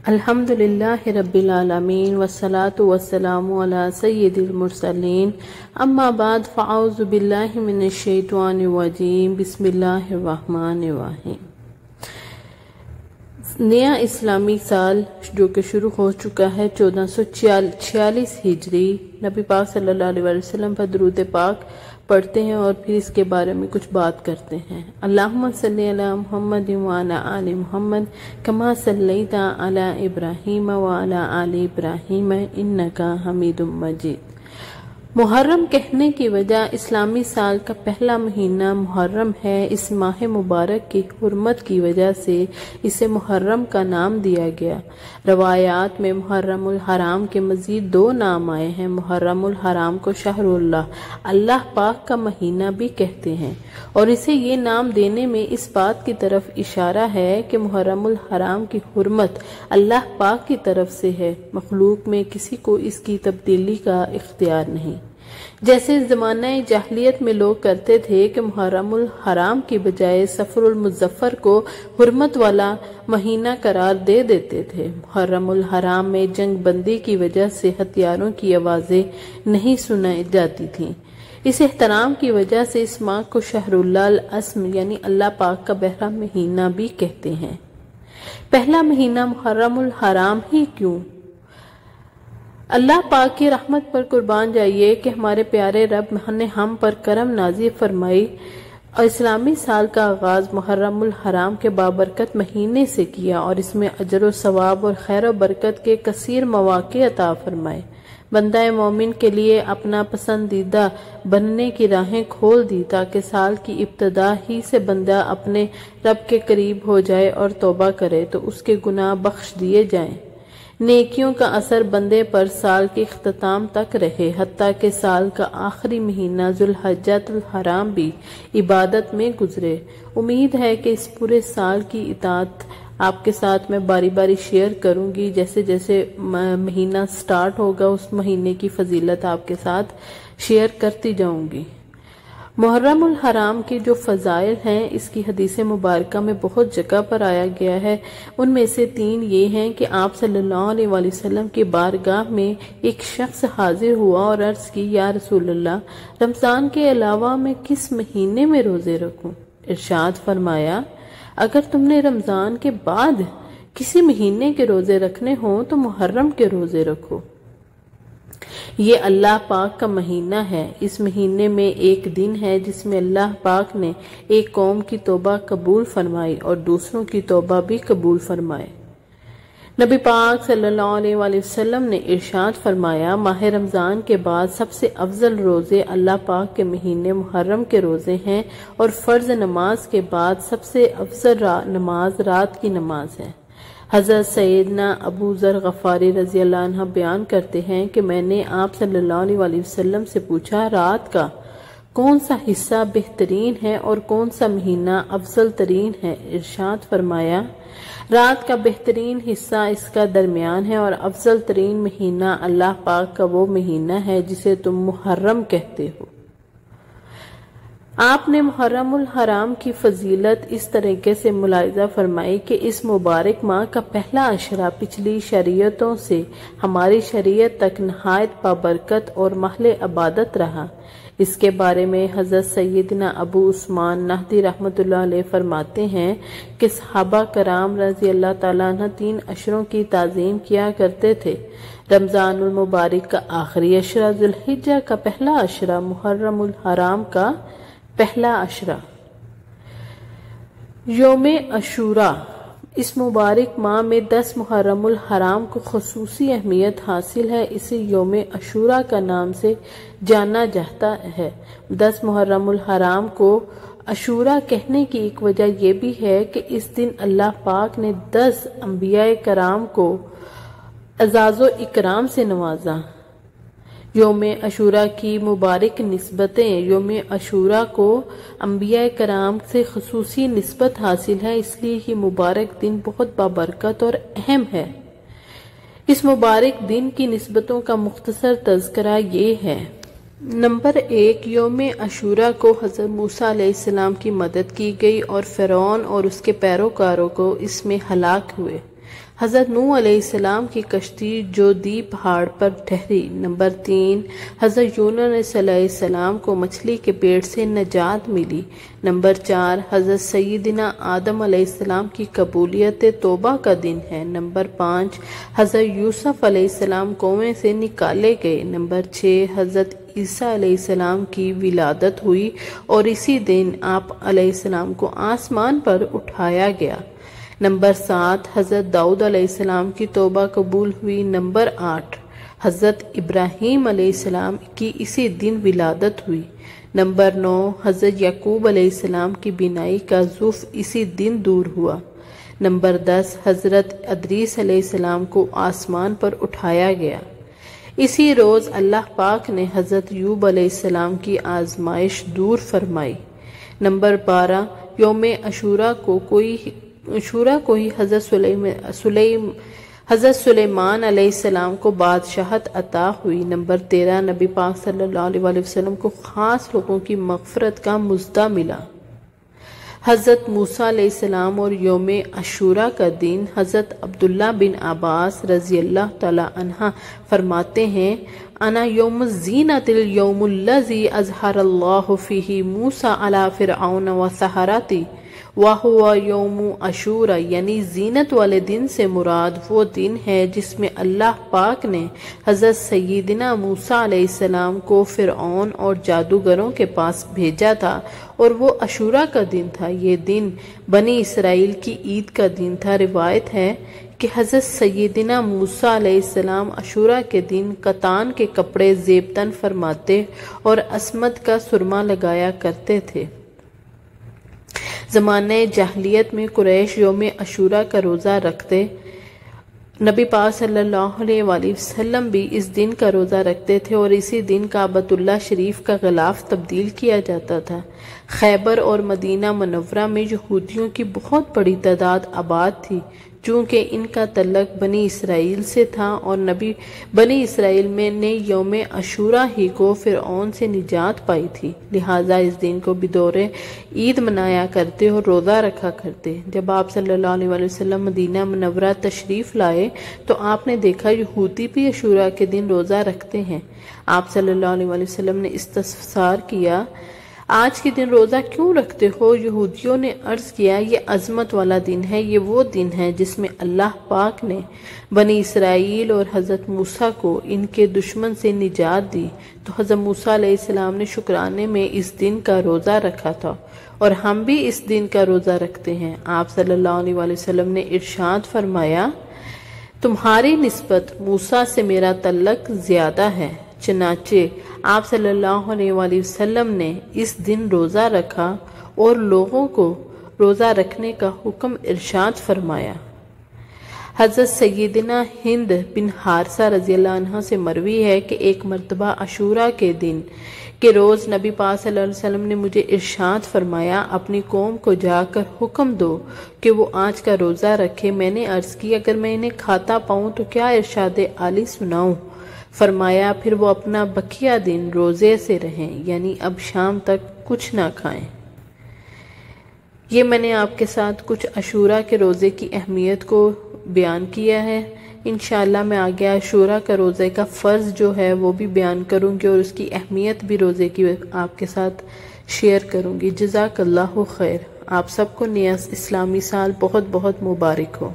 الحمدللہ رب العالمین والصلاة والسلام علی سید المرسلین اما بعد فاعوذ باللہ من الشیطان الرجیم بسم اللہ الرحمن الرحیم۔ نیا اسلامی سال جو کہ شروع ہو چکا ہے 1446 ہجری، نبی پاک صلی اللہ علیہ وسلم پر درود پاک پڑھتے ہیں اور پھر اس کے بارے میں کچھ بات کرتے ہیں۔ اللہم صلی علی محمد وعلی آل محمد کما صلیت علی ابراہیم وعلی آل ابراہیم انک حمید مجید۔ محرم کہنے کی وجہ اسلامی سال کا پہلا مہینہ محرم ہے۔ اس ماہ مبارک کی حرمت کی وجہ سے اسے محرم کا نام دیا گیا۔ روایات میں محرم الحرام کے مزید 2 نام آئے ہیں۔ محرم الحرام کو شہر اللہ پاک کا مہینہ بھی کہتے ہیں، اور اسے یہ نام دینے میں اس بات کی طرف اشارہ ہے کہ محرم الحرام کی حرمت اللہ پاک کی طرف سے ہے، مخلوق میں کسی کو اس کی تبدیلی کا اختیار نہیں۔ جیسے زمانہ جاہلیت میں لوگ کرتے تھے کہ محرم الحرام کی بجائے صفر المظفر کو حرمت والا مہینہ قرار دے دیتے تھے۔ محرم الحرام میں جنگ بندی کی وجہ سے ہتھیاروں کی آوازیں نہیں سنائی جاتی تھیں۔ اس احترام کی وجہ سے اس ماہ کو شہر اللہ الاسم یعنی اللہ پاک کا پہلا مہینہ بھی کہتے ہیں۔ پہلا مہینہ محرم الحرام ہی کیوں؟ اللہ پاک کی رحمت پر قربان جائیے کہ ہمارے پیارے رب نے ہم پر کرم نازل فرمائی اور اسلامی سال کا آغاز محرم الحرام کے بابرکت مہینے سے کیا، اور اس میں اجر و ثواب اور خیر و برکت کے کثیر مواقع عطا فرمائے۔ بندہ مومن کے لیے اپنا پسندیدہ بننے کی راہیں کھول دی تاکہ سال کی ابتدا ہی سے بندہ اپنے رب کے قریب ہو جائے اور توبہ کرے تو اس کے گناہ بخش دیے جائیں۔ نیکیوں کا اثر بندے پر سال کے اختتام تک رہے، حتیٰ کہ سال کا آخری مہینہ ذوالحجہ الحرام بھی عبادت میں گزرے۔ امید ہے کہ اس پورے سال کی اطاعت آپ کے ساتھ میں باری باری شیئر کروں گی۔ جیسے جیسے مہینہ سٹارٹ ہوگا اس مہینے کی فضیلت آپ کے ساتھ شیئر کرتی جاؤں گی۔ محرم الحرام کی جو فضائل ہیں اس کی حدیث مبارکہ میں بہت جگہ پر آیا گیا ہے۔ ان میں سے 3 یہ ہیں کہ آپ صلی اللہ علیہ وسلم کی بارگاہ میں ایک شخص حاضر ہوا اور عرض کی، یا رسول اللہ، رمضان کے علاوہ میں کس مہینے میں روزے رکھوں؟ ارشاد فرمایا، اگر تم نے رمضان کے بعد کسی مہینے کے روزے رکھنے ہوں تو محرم کے روزے رکھو۔ یہ اللہ پاک کا مہینہ ہے۔ اس مہینے میں ایک دن ہے جس میں اللہ پاک نے ایک قوم کی توبہ قبول فرمائی اور دوسروں کی توبہ بھی قبول فرمائے۔ نبی پاک صلی اللہ علیہ وسلم نے ارشاد فرمایا، ماہ رمضان کے بعد سب سے افضل روزے اللہ پاک کے مہینے محرم کے روزے ہیں، اور فرض نماز کے بعد سب سے افضل نماز رات کی نماز ہے۔ حضرت سیدنا ابو ذر غفاری رضی اللہ عنہ بیان کرتے ہیں کہ میں نے آپ صلی اللہ علیہ وسلم سے پوچھا، رات کا کون سا حصہ بہترین ہے اور کون سا مہینہ افضل ترین ہے؟ ارشاد فرمایا، رات کا بہترین حصہ اس کا درمیان ہے، اور افضل ترین مہینہ اللہ پاک کا وہ مہینہ ہے جسے تم محرم کہتے ہو۔ آپ نے محرم الحرام کی فضیلت اس طریقے سے ملاحظہ فرمائی کہ اس مبارک ماہ کا پہلا عشرہ پچھلی شریعتوں سے ہماری شریعت تک نہایت بابرکت اور محل عبادت رہا۔ اس کے بارے میں حضرت سیدنا ابو عثمان نہدی رحمۃ اللہ علیہ فرماتے ہیں کہ صحابہ کرام رضی اللہ تعالیٰ عنہ 3 عشروں کی تعظیم کیا کرتے تھے۔ رمضان المبارک کا آخری عشرہ، ذوالحجہ کا پہلا عشرہ، محرم الحرام کا پہلا عشرہ۔ یوم عاشوراء، اس مبارک ماہ میں 10 محرم الحرام کو خصوصی اہمیت حاصل ہے، اسے یوم عاشوراء کا نام سے جانا جاتا ہے۔ 10 محرم الحرام کو عاشوراء کہنے کی ایک وجہ یہ بھی ہے کہ اس دن اللہ پاک نے 10 انبیاء کرام کو اعزاز و اکرام سے نوازا۔ یوم عاشوراء کی مبارک نسبتیں، یوم عاشوراء کو انبیاء کرام سے خصوصی نسبت حاصل ہے، اس لیے یہ مبارک دن بہت بابرکت اور اہم ہے۔ اس مبارک دن کی نسبتوں کا مختصر تذکرہ یہ ہے۔ نمبر 1، یوم عاشوراء کو حضرت موسیٰ علیہ السلام کی مدد کی گئی اور فرعون اور اس کے پیروکاروں کو اس میں ہلاک ہوئے۔ حضرت نوح علیہ السلام کی کشتی جودی پہاڑ پر ٹھہری۔ نمبر 3، حضرت یونس علیہ السلام کو مچھلی کے پیٹ سے نجات ملی۔ نمبر 4، حضرت سیدنا آدم علیہ السلام کی قبولیت توبہ کا دن ہے۔ نمبر 5، حضرت یوسف علیہ السلام کنویں سے نکالے گئے۔ نمبر 6، حضرت عیسیٰ علیہ السلام کی ولادت ہوئی اور اسی دن آپ علیہ السلام کو آسمان پر اٹھایا گیا۔ نمبر 7، حضرت داؤد علیہ السلام کی توبہ قبول ہوئی۔ نمبر 8، حضرت ابراہیم علیہ السلام کی اسی دن ولادت ہوئی۔ نمبر 9، حضرت یعقوب علیہ السلام کی بینائی کا ضعف اسی دن دور ہوا۔ نمبر 10، حضرت ادریس علیہ السلام کو آسمان پر اٹھایا گیا۔ اسی روز اللہ پاک نے حضرت ایوب علیہ السلام کی آزمائش دور فرمائی۔ نمبر 12، یوم عاشوراء کو ہی حضرت سلیمان علیہ السلام کو بادشاہت عطا ہوئی۔ نمبر 13، نبی پاک صلی اللہ علیہ وآلہ وسلم کو خاص لوگوں کی مغفرت کا مژدہ ملا۔ حضرت موسیٰ علیہ السلام اور یوم عاشوراء کا دن۔ حضرت عبداللہ بن عباس رضی اللہ تعالی عنہ فرماتے ہیں، انا یوم الزینۃ الیوم الذی اظہر اللہ فیہ موسیٰ علی فرعون وسحرتہ وَهُوَ یوم عاشوراء، یعنی زینت والے دن سے مراد وہ دن ہے جس میں اللہ پاک نے حضرت سیدنا موسیٰ علیہ السلام کو فرعون اور جادوگروں کے پاس بھیجا تھا، اور وہ عاشوراء کا دن تھا۔ یہ دن بنی اسرائیل کی عید کا دن تھا۔ روایت ہے کہ حضرت سیدنا موسیٰ علیہ السلام عاشوراء کے دن کتان کے کپڑے زیب تن فرماتے اور عصمت کا سرما لگایا کرتے تھے۔ زمانہ جاہلیت میں قریش یوم عاشوراء کا روزہ رکھتے۔ نبی پاک صلی اللہ علیہ وآلہ وسلم بھی اس دن کا روزہ رکھتے تھے، اور اسی دن کعبۃ اللہ شریف کا غلاف تبدیل کیا جاتا تھا۔ خیبر اور مدینہ منورہ میں یہودیوں کی بہت بڑی تعداد آباد تھی، چونکہ ان کا تعلق بنی اسرائیل سے تھا، اور بنی اسرائیل میں نے یوم عاشوراء ہی کو فرعون سے نجات پائی تھی، لہٰذا اس دن کو بطور عید منایا کرتے اور روزہ رکھا کرتے۔ جب آپ صلی اللہ علیہ وآلہ وسلم مدینہ منورہ تشریف لائے تو آپ نے دیکھا یہودی بھی عاشوراء کے دن روزہ رکھتے ہیں۔ آپ صلی اللہ علیہ وآلہ وسلم نے استفسار کیا، آج کے دن روزہ کیوں رکھتے ہو؟ یہودیوں نے عرض کیا، یہ عظمت والا دن ہے، یہ وہ دن ہے جس میں اللہ پاک نے بنی اسرائیل اور حضرت موسیٰ کو ان کے دشمن سے نجات دی، تو حضرت موسیٰ علیہ السلام نے شکرانے میں اس دن کا روزہ رکھا تھا، اور ہم بھی اس دن کا روزہ رکھتے ہیں۔ آپ صلی اللہ علیہ وآلہ وسلم نے ارشاد فرمایا، تمہاری نسبت موسیٰ سے میرا تعلق زیادہ ہے۔ چنانچہ آپ صلی اللہ علیہ وآلہ وسلم نے اس دن روزہ رکھا اور لوگوں کو روزہ رکھنے کا حکم ارشاد فرمایا۔ حضرت سیدنا ہند بن حارثہ رضی اللہ عنہ سے مروی ہے کہ ایک مرتبہ عاشوراء کے دن کے روز نبی پاک صلی اللہ علیہ وسلم نے مجھے ارشاد فرمایا، اپنی قوم کو جا کر حکم دو کہ وہ آج کا روزہ رکھے۔ میں نے عرض کی، اگر میں انہیں کھاتا پاؤں تو کیا ارشاد عالی سناؤں؟ فرمایا، پھر وہ اپنا بقیہ دن روزے سے رہیں، یعنی اب شام تک کچھ نہ کھائیں۔ یہ میں نے آپ کے ساتھ کچھ عاشوراء کے روزے کی اہمیت کو بیان کیا ہے۔ انشاءاللہ میں آگے عاشوراء کا روزے کا فرض جو ہے وہ بھی بیان کروں گی، اور اس کی اہمیت بھی روزے کی آپ کے ساتھ شیئر کروں گی۔ جزاک اللہ خیر۔ آپ سب کو نیا اسلامی سال بہت بہت مبارک ہو۔